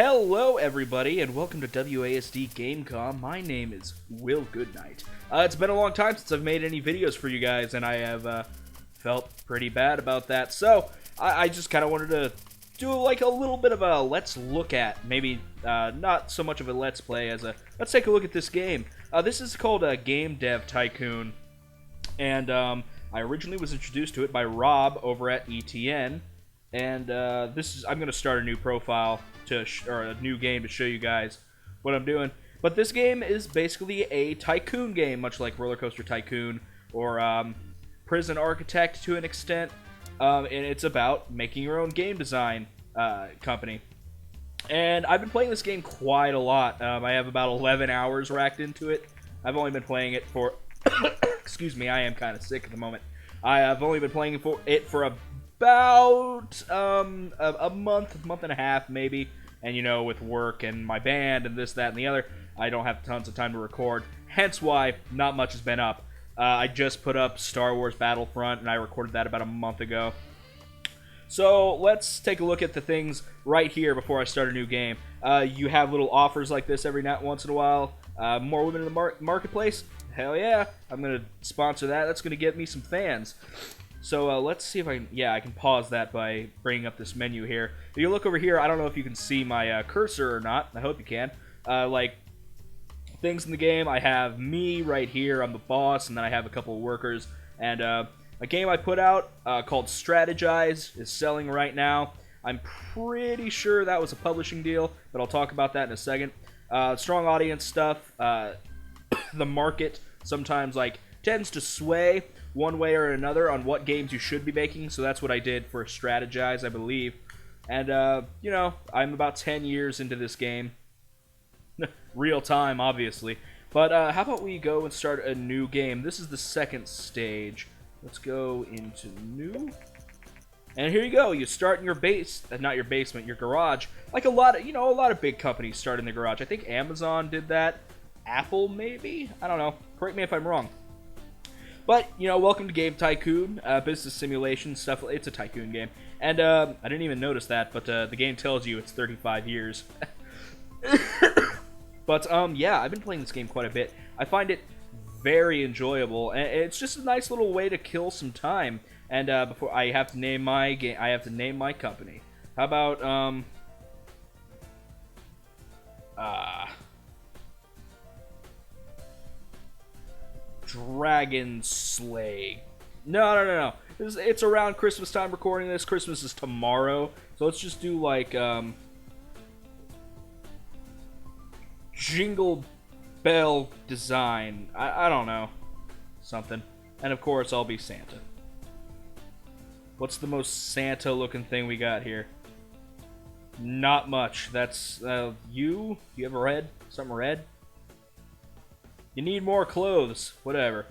Hello everybody and welcome to WASD Gamecom. My name is Will Goodnight. It's been a long time since I've made any videos for you guys and I have felt pretty bad about that. So I just kind of wanted to do like a little bit of a let's look at, maybe not so much of a let's play as a let's take a look at this game. This is called Game Dev Tycoon, and I originally was introduced to it by Rob over at ETN. And I'm going to start a new profile or a new game to show you guys what I'm doing. But this game is basically a tycoon game, much like Roller Coaster Tycoon or Prison Architect to an extent. And it's about making your own game design company. And I've been playing this game quite a lot. I have about 11 hours racked into it. I've only been playing it for... excuse me, I am kind of sick at the moment. I have only been playing it for about a month and a half maybe, and you know, with work and my band and this, that, and the other, I don't have tons of time to record, hence why not much has been up. I just put up Star Wars Battlefront, and I recorded that about a month ago. So let's take a look at the things right here before I start a new game. You have little offers like this every once in a while. More women in the marketplace? Hell yeah, I'm going to sponsor that. That's going to get me some fans. So let's see if I can pause that by bringing up this menu here. If you look over here, I don't know if you can see my cursor or not. I hope you can. Like, things in the game, I have me right here. I'm the boss, and then I have a couple of workers. And a game I put out called Strategize is selling right now. I'm pretty sure that was a publishing deal, but I'll talk about that in a second. Strong audience stuff. The market sometimes tends to sway one way or another on what games you should be making, so that's what I did for Strategize, I believe. And, you know, I'm about 10 years into this game. Real time, obviously. But how about we go and start a new game? This is the second stage. Let's go into new. And here you go. You start in your not your basement, your garage. Like a lot of big companies start in the garage. I think Amazon did that. Apple, maybe? I don't know. Correct me if I'm wrong. But, you know, welcome to Game Tycoon, business simulation stuff. It's a tycoon game. And I didn't even notice that, but the game tells you it's 35 years. But, yeah, I've been playing this game quite a bit. I find it very enjoyable, and it's just a nice little way to kill some time. And before I have to name my game, I have to name my company. How about, Dragon Slay. No. It's around Christmas time recording this. Christmas is tomorrow. So let's just do like Jingle Bell Design. I don't know. Something. And of course I'll be Santa. What's the most Santa looking thing we got here? Not much. That's you? You have a red? Something red? You need more clothes. Whatever.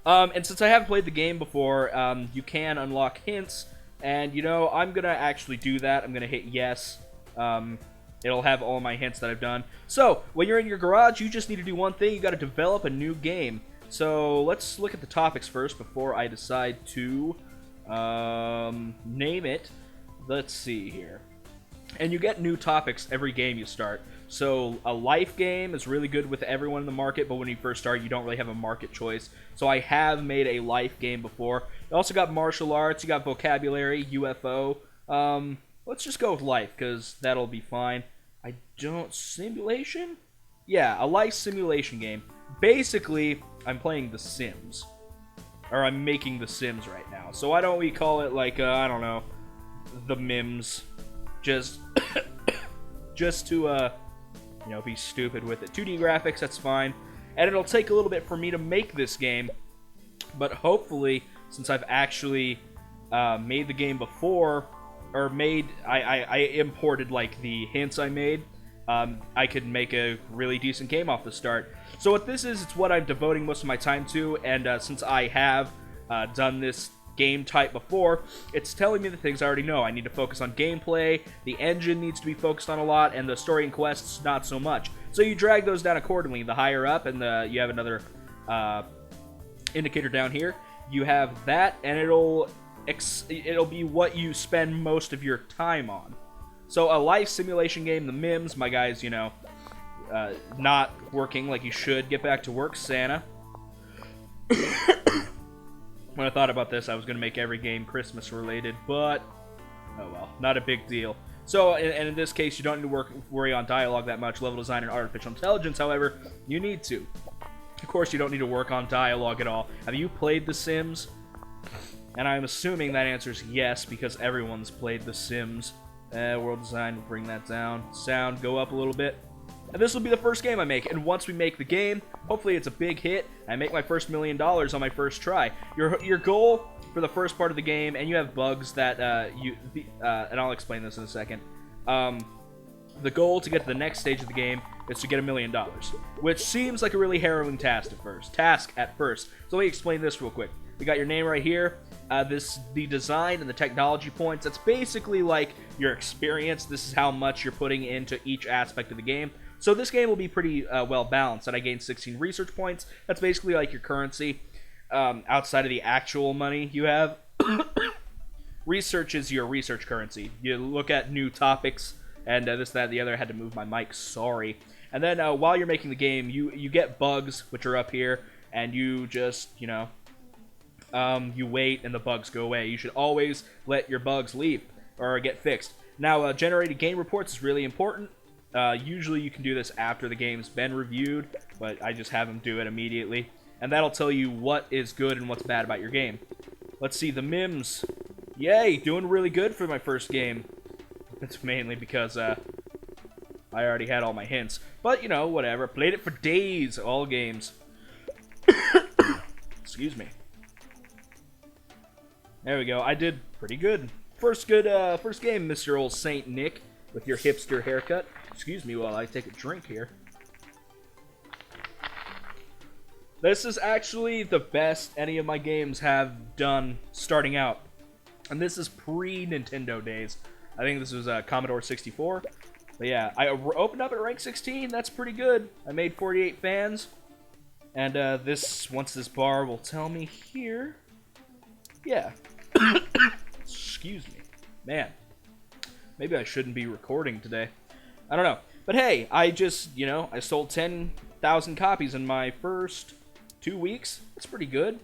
And since I haven't played the game before, you can unlock hints. And, you know, I'm going to actually do that. I'm going to hit yes. It'll have all my hints that I've done. So, when you're in your garage, you just need to do one thing. You got to develop a new game. So, let's look at the topics first before I decide to name it. Let's see here. And you get new topics every game you start. So a life game is really good with everyone in the market, but when you first start, you don't really have a market choice. So I have made a life game before. You also got martial arts, you got vocabulary, UFO. Let's just go with life, because that'll be fine. Simulation? Yeah, a life simulation game. Basically, I'm playing The Sims. Or I'm making The Sims right now. So why don't we call it like, I don't know, The Mims. Just to, you know, be stupid with it. 2D graphics, that's fine. And it'll take a little bit for me to make this game. But hopefully, since I've actually made the game before, or I imported, like, the hints I made, I could make a really decent game off the start. So what this is, it's what I'm devoting most of my time to, and since I have done this game type before, it's telling me the things I already know. I need to focus on gameplay, the engine needs to be focused on a lot, and the story and quests not so much. So you drag those down accordingly. The higher up, and you have another indicator down here, you have that, and it'll it'll be what you spend most of your time on. So a life simulation game, the Mims, my guy's, you know, not working like he should. Get back to work, Santa. When I thought about this, I was going to make every game Christmas related, but oh well, not a big deal. So, and in this case, you don't need to worry on dialogue that much, level design, and artificial intelligence. However, you need to. Of course, you don't need to work on dialogue at all. Have you played The Sims? And I'm assuming that answer is yes, because everyone's played The Sims. World design, bring that down. Sound, go up a little bit. And this will be the first game I make, and once we make the game, hopefully it's a big hit, and I make my first $1 million on my first try. Your goal for the first part of the game, and you have bugs that, and I'll explain this in a second. The goal to get to the next stage of the game is to get $1 million, which seems like a really harrowing task at first. So let me explain this real quick. We got your name right here. The design and the technology points, that's basically like your experience. This is how much you're putting into each aspect of the game. So this game will be pretty well balanced, and I gained 16 research points. That's basically like your currency outside of the actual money you have. Research is your research currency. You look at new topics, and this, that, and the other. I had to move my mic, sorry. And then while you're making the game, you get bugs, which are up here, and you just, you know, you wait and the bugs go away. You should always let your bugs leave or get fixed. Now, generating game reports is really important. Usually you can do this after the game's been reviewed, but I just have them do it immediately. And that'll tell you what is good and what's bad about your game. Let's see, the Mims. Yay, doing really good for my first game. It's mainly because I already had all my hints. But, you know, whatever. Played it for days, all games. Excuse me. There we go. I did pretty good. First game, Mr. Old Saint Nick, with your hipster haircut. Excuse me while I take a drink here. This is actually the best any of my games have done starting out. And this is pre-Nintendo days. I think this was Commodore 64. But yeah, I opened up at rank 16. That's pretty good. I made 48 fans. And once this bar will tell me here. Yeah. Excuse me. Man. Maybe I shouldn't be recording today. I don't know. But hey, I just, you know, I sold 10,000 copies in my first 2 weeks. That's pretty good.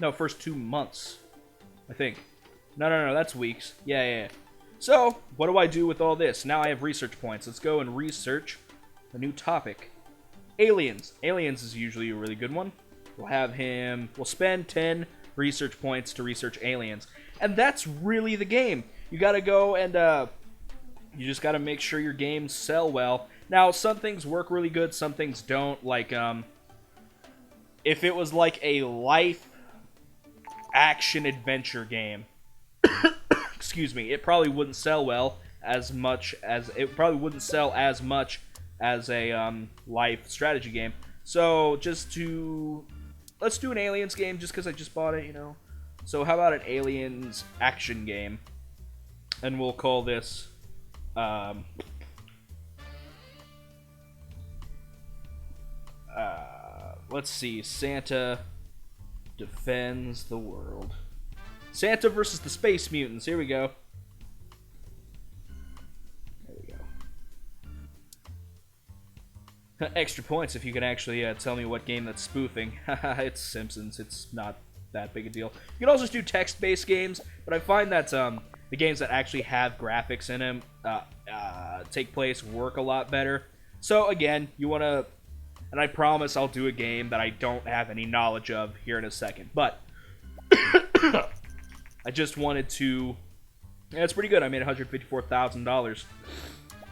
No, first 2 months, I think. No, that's weeks. Yeah. So, what do I do with all this? Now I have research points. Let's go and research a new topic. Aliens. Aliens is usually a really good one. We'll spend 10 research points to research aliens. And that's really the game. You gotta go and, you just gotta make sure your games sell well. Now, some things work really good, some things don't. Like, if it was like a life action-adventure game, excuse me, it probably wouldn't sell as much as a life strategy game. So let's do an aliens game just because I just bought it, you know. So how about an aliens action game? And we'll call this let's see, Santa defends the world. Santa versus the Space Mutants. Here we go. There we go. Extra points if you can actually tell me what game that's spoofing. It's Simpsons. It's not that big a deal. You can also do text-based games, but I find that the games that actually have graphics in them work a lot better. So again, you want to, and I promise I'll do a game that I don't have any knowledge of here in a second, but I just wanted to, yeah, it's pretty good. I made $154,000.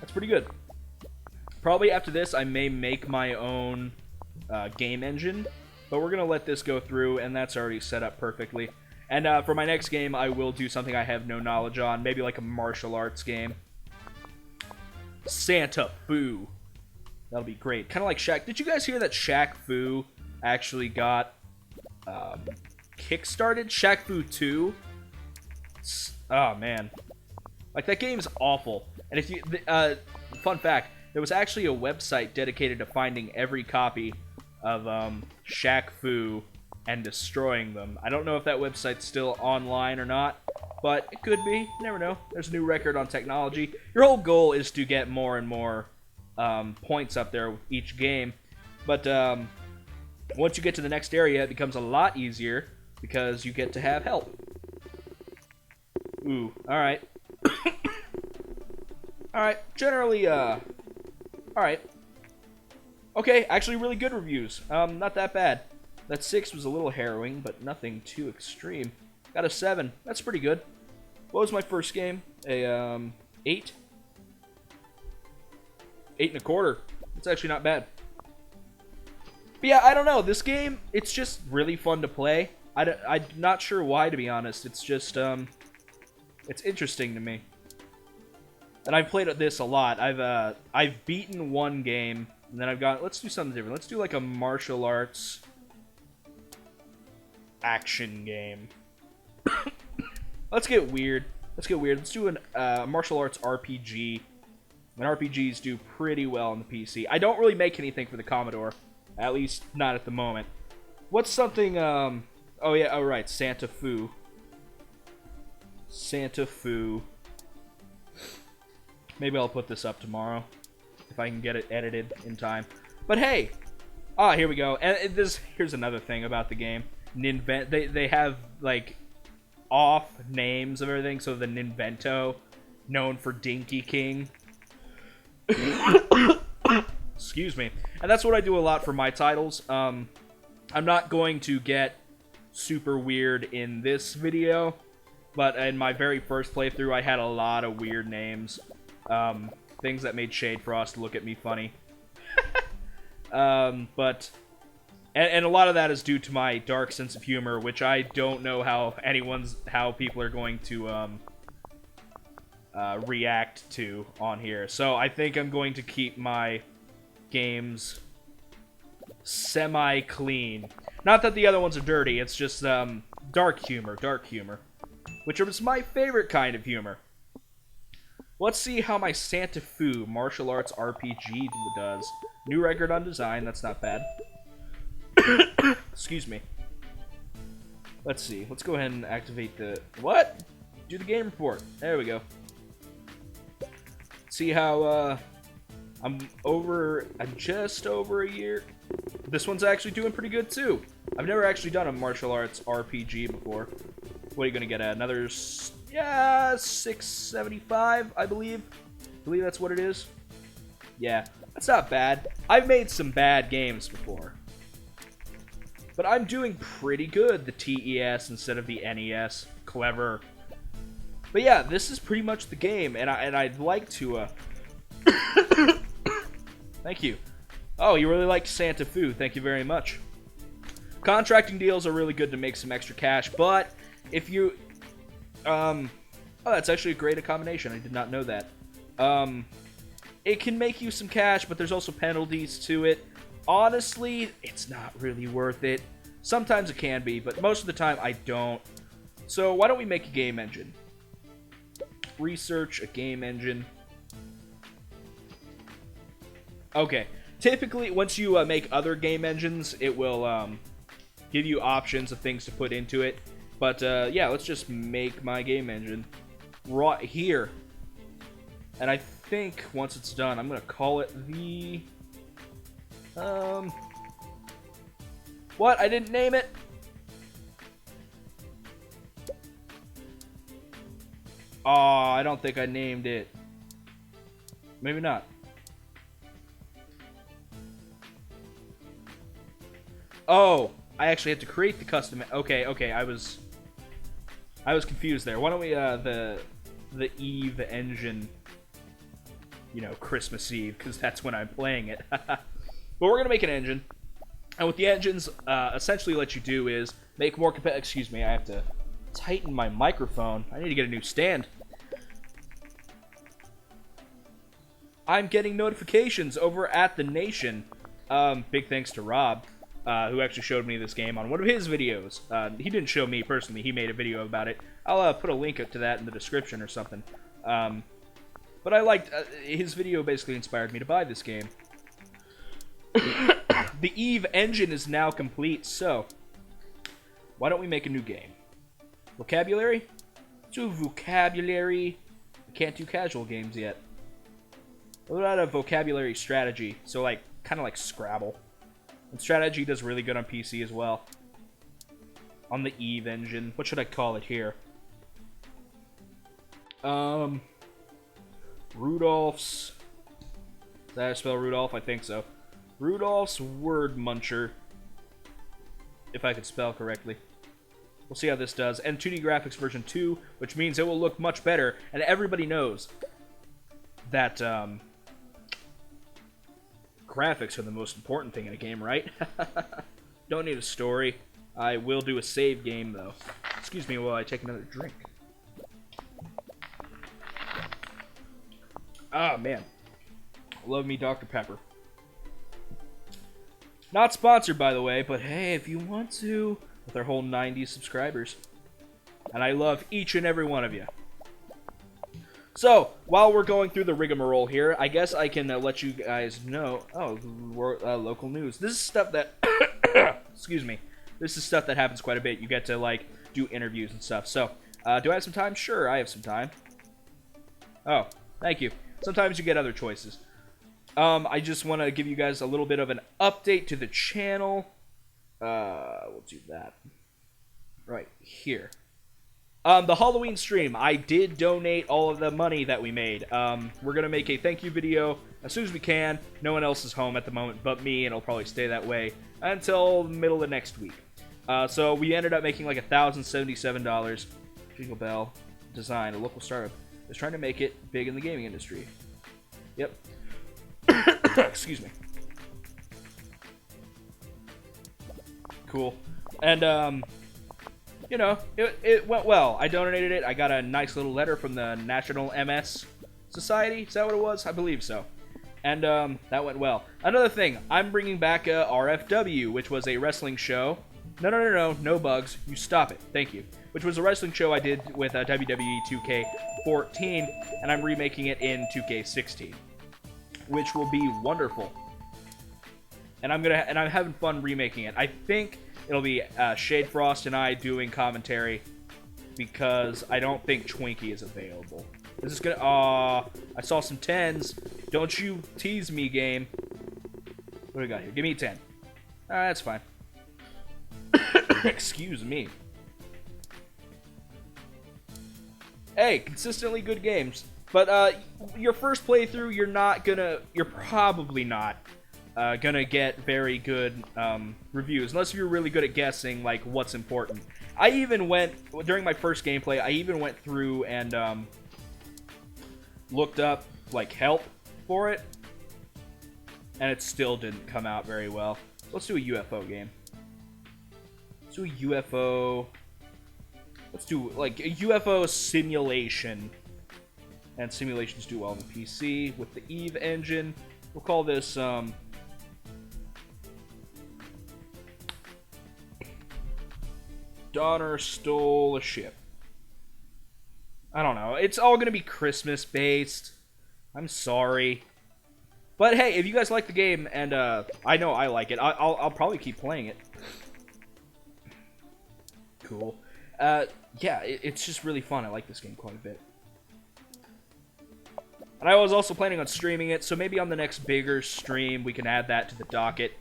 That's pretty good. Probably after this, I may make my own game engine, but we're going to let this go through, and that's already set up perfectly. And for my next game, I will do something I have no knowledge on, maybe like a martial arts game. Santa Fu. That'll be great. Kind of like Shaq. Did you guys hear that Shaq Fu actually got kickstarted? Shaq Fu 2? Oh, man. Like, that game's awful. And if you... fun fact, there was actually a website dedicated to finding every copy of Shaq Fu and destroying them. I don't know if that website's still online or not, but it could be. You never know. There's a new record on technology. Your whole goal is to get more and more points up there with each game. But once you get to the next area, it becomes a lot easier because you get to have help. Ooh, alright. Alright, generally, alright. Okay, actually really good reviews. Not that bad. That 6 was a little harrowing, but nothing too extreme. Got a 7. That's pretty good. What was my first game? A, 8? 8 and a quarter. It's actually not bad. But yeah, I don't know. This game, it's just really fun to play. I'm not sure why, to be honest. It's just, it's interesting to me. And I've played this a lot. I've beaten one game, and then I've got, let's do something different. Let's do like a martial arts action game. Let's get weird. Let's get weird. Let's do a martial arts RPG. And RPGs do pretty well on the PC. I don't really make anything for the Commodore. At least, not at the moment. What's something, oh yeah, oh right, Santa Fu. Santa Fu. Maybe I'll put this up tomorrow. If I can get it edited in time. But hey! Ah, here we go. And here's another thing about the game. They have, like, off names of everything. So the Ninvento, known for Dinky King. Excuse me. And that's what I do a lot for my titles. I'm not going to get super weird in this video, but in my very first playthrough, I had a lot of weird names. Things that made Shade Frost look at me funny. But a lot of that is due to my dark sense of humor, which I don't know how people are going to react to on here. So I think I'm going to keep my games semi-clean. Not that the other ones are dirty, it's just dark humor, which is my favorite kind of humor. Let's see how my Santa Fu martial arts RPG does. New record on design, that's not bad. Excuse me. Let's see, let's go ahead and activate the... What? Do the game report. There we go. See how, I'm just over a year. This one's actually doing pretty good, too. I've never actually done a martial arts RPG before. What are you gonna get at? Another, yeah, 675, I believe. I believe that's what it is. Yeah, that's not bad. I've made some bad games before. But I'm doing pretty good, the TES instead of the NES. Clever. But yeah, this is pretty much the game, and I'd like to, Thank you. Oh, you really like Santa Fu. Thank you very much. Contracting deals are really good to make some extra cash, but if you... oh, that's actually a great combination. I did not know that. It can make you some cash, but there's also penalties to it. Honestly, it's not really worth it. Sometimes it can be, but most of the time I don't. So why don't we make a game engine? Research a game engine. Okay. Typically, once you make other game engines, it will give you options of things to put into it. But yeah, let's just make my game engine right here. And I think once it's done, I'm going to call it the... What? I didn't name it? Oh, I don't think I named it. Maybe not. Oh, I actually had to create the custom... Okay, I was confused there. Why don't we, the Eve engine, you know, Christmas Eve, because that's when I'm playing it. But we're going to make an engine. And what the engines essentially let you do is make more competitive... Excuse me, I have to tighten my microphone. I need to get a new stand. I'm getting notifications over at The Nation. Big thanks to Rob, who actually showed me this game on one of his videos. He didn't show me personally. He made a video about it. I'll put a link to that in the description or something. But I liked... his video basically inspired me to buy this game. The Eve engine is now complete, so Why don't we make a new game? Vocabulary? Let's do vocabulary. We can't do casual games yet. What about a vocabulary strategy? So, like, kind of like Scrabble. And strategy does really good on PC as well. On the Eve engine. What should I call it here? Rudolph's... Is that how I spell Rudolph? I think so. Rudolph's Word Muncher. If I could spell correctly. We'll see how this does. And 2D graphics version 2, which means it will look much better. And everybody knows that graphics are the most important thing in a game, right? Don't need a story. I will do a save game, though. Excuse me while I take another drink. Ah, man. Love me Dr. Pepper. Not sponsored, by the way, but hey, if you want to, with our whole 90 subscribers. And I love each and every one of you. So, while we're going through the rigmarole here, I guess I can let you guys know... Oh, local news. This is stuff that... Excuse me. This is stuff that happens quite a bit. You get to, like, do interviews and stuff. So, do I have some time? Sure, I have some time. Oh, thank you. Sometimes you get other choices. I just want to give you guys a little bit of an update to the channel. We'll do that right here. The Halloween stream, I did donate all of the money that we made. We're going to make a thank you video as soon as we can. No one else is home at the moment but me, and it'll probably stay that way until the middle of next week. So we ended up making like $1,077. Jingle Bell Design, a local startup, is trying to make it big in the gaming industry. Yep. Excuse me. Cool. And, you know, it went well. I donated it. I got a nice little letter from the National MS Society. Is that what it was? I believe so. And, that went well. Another thing, I'm bringing back RFW, which was a wrestling show. No bugs. You stop it. Thank you. Which was a wrestling show I did with WWE 2K14, and I'm remaking it in 2K16, which will be wonderful. And I'm having fun remaking it. I think it'll be Shade Frost and I doing commentary, because I don't think Twinkie is available. This is gonna... I saw some 10s. Don't you tease me, game. What do we got here? Give me a 10. That's fine. Excuse me. Hey, consistently good games. But, your first playthrough, you're probably not gonna get very good, reviews. Unless you're really good at guessing, like, what's important. I even went, during my first gameplay, I even went through and, looked up, like, help for it. And it still didn't come out very well. Let's do a UFO game. Let's do a UFO... Let's do, like, a UFO simulation. And simulations do well on the PC with the Eve engine. We'll call this, Donner stole a ship. I don't know. It's all gonna be Christmas-based. I'm sorry. But hey, if you guys like the game, and, I know I like it, I'll probably keep playing it. Cool. Yeah, it's just really fun. I like this game quite a bit. And I was also planning on streaming it, so maybe on the next bigger stream, we can add that to the docket.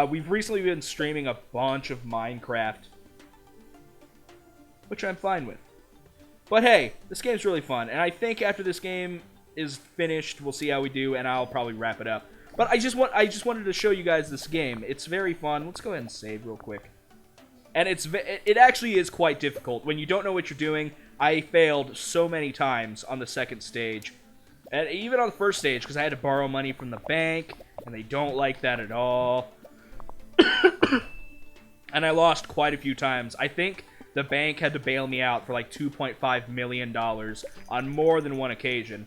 We've recently been streaming a bunch of Minecraft, which I'm fine with. But hey, this game's really fun, and I think after this game is finished, we'll see how we do, and I'll probably wrap it up. But I just wanted to show you guys this game. It's very fun. Let's go ahead and save real quick. And it actually is quite difficult. When you don't know what you're doing, I failed so many times on the second stage. And even on the first stage, because I had to borrow money from the bank, and they don't like that at all. And I lost quite a few times. I think the bank had to bail me out for like $2.5 million on more than one occasion.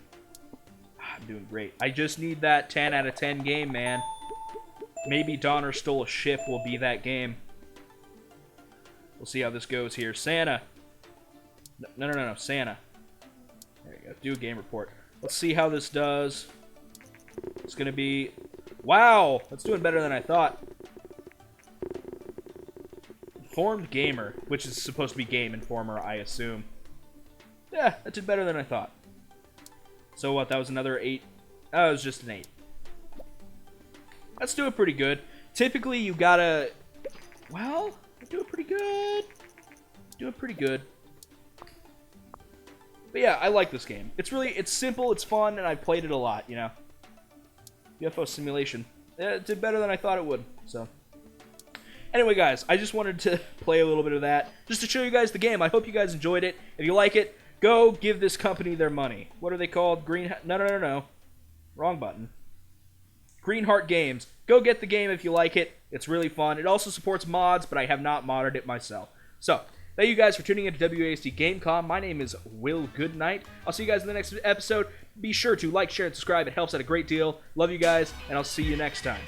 I'm doing great. I just need that 10 out of 10 game, man. Maybe Donner Stole a Ship will be that game. We'll see how this goes here. Santa. No. Santa. There you go. Do a game report. Let's see how this does. It's going to be... Wow! That's doing better than I thought. Informed Gamer, which is supposed to be Game Informer, I assume. Yeah, that did better than I thought. So what, that was another 8? Oh, it was just an 8. That's doing pretty good. Typically, you gotta... Well, I'm doing pretty good. Doing pretty good. But yeah, I like this game. It's simple, it's fun, and I played it a lot, you know. UFO simulation. It did better than I thought it would, so. Anyway, guys, I just wanted to play a little bit of that, just to show you guys the game. I hope you guys enjoyed it. If you like it, go give this company their money. What are they called? No. Wrong button. Greenheart Games. Go get the game if you like it. It's really fun. It also supports mods, but I have not modded it myself. So, thank you guys for tuning in to WASD Gamecom. My name is Will Goodnight. I'll see you guys in the next episode. Be sure to like, share, and subscribe. It helps out a great deal. Love you guys, and I'll see you next time.